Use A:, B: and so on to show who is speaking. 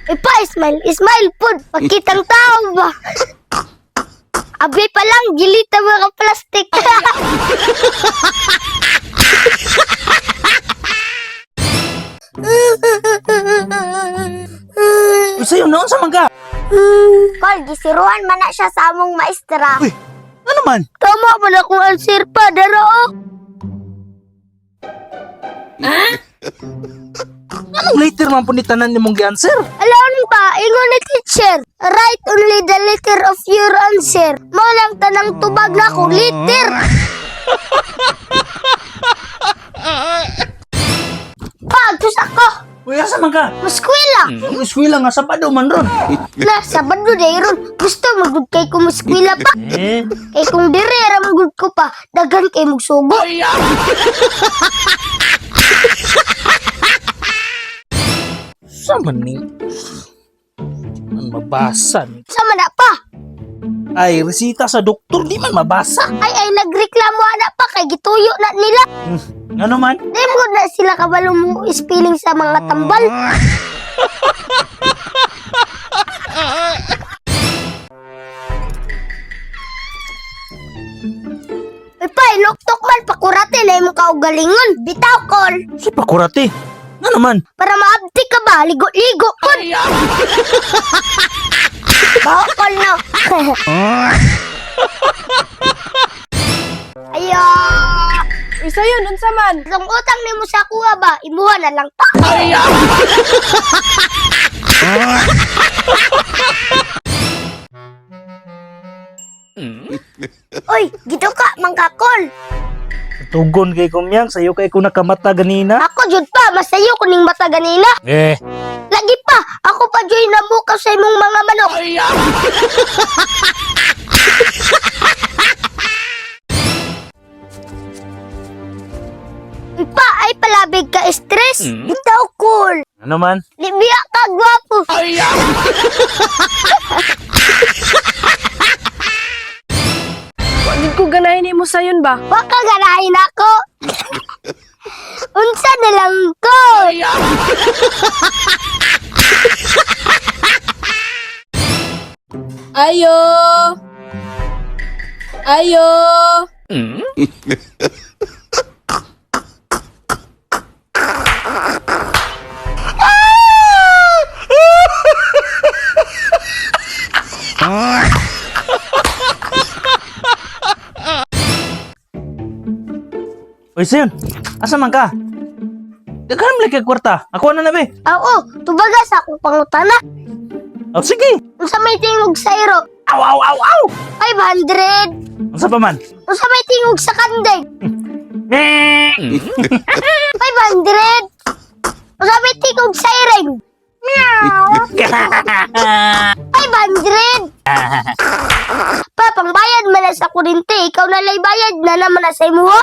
A: Pa, smile, smile pod. Pagkitang tao ba? Abi pa lang, gilita mga plastic.
B: Sa'yo noon sa mangga.
A: Kol, gisiruan man na siya sa among maestra.
B: Uy, ano man?
A: Tama man akong answer pa, daro.
B: Anong later man po ni tanan ni mong gi-answer?
A: Alam ba, ingon ni teacher, write only the letter of your answer. Mo lang tanang tubag na ko, letter. Pagtus ako,
B: Uy, asa mangga?
A: muskwila.
B: Eskwela nga Sabado man ron.
A: Na, Sabado dayron. Gusto magud kay ko muskwila pa. Kay kung dire ramagud ko pa, dagan kay magsugo.
B: Sa man ni? Man mabasa ni.
A: Sama na pa.
B: Ay, resita sa doktor di man mabasa.
A: Ay, nagreklamo na pa kay gituyo na nila.
B: Ano man?
A: Di mo na sila kabalo mo spelling sa mga tambal. Uy pa, inoktok man, pakurate na yung kaugalingon. Bitaw, Kol.
B: Si pakurate. Ano man?
A: Para maabdi ka ba? Ligo-ligo, Kol. Bao, Kol, no? Ayo!
C: Isa yun, unsa man?
A: Kung utang ni mo sa kuha ba, imuha na lang ta. Uy, gito ka, mangkakol.
B: Tugon kay kumyang, sa'yo kay ko nakamata ganina.
A: Ako jud pa, masayo kuning mata ganina. Lagi pa, ako pa joy na bukaw sa imong mga manok. Uy pa, ay palabig ka stress. Bitaw, cool.
B: Ano man?
A: Libiya ka, gwapo.
C: Wagid ko ganahin mo sayon ba?
A: Baka ganahin ako. Unsa na lang ko.
C: Ayo! Ayo!
B: Uy, Sayon, asa man ka? Daghan mo kay kwarta. Ako na be.
A: Oo, tubaga sa akong pangutana.
B: Oh, sige.
A: Unsa may tingog sa iro?
B: Aw, aw, aw, aw.
A: 500.
B: Unsa pa man?
A: Unsa may tingog sa kandig? 500. Unsa may tingog sa iring? Meow. 500. Pa, pangbayad man na sa kuryente. Ikaw na lay bayad na naman na sa imuha.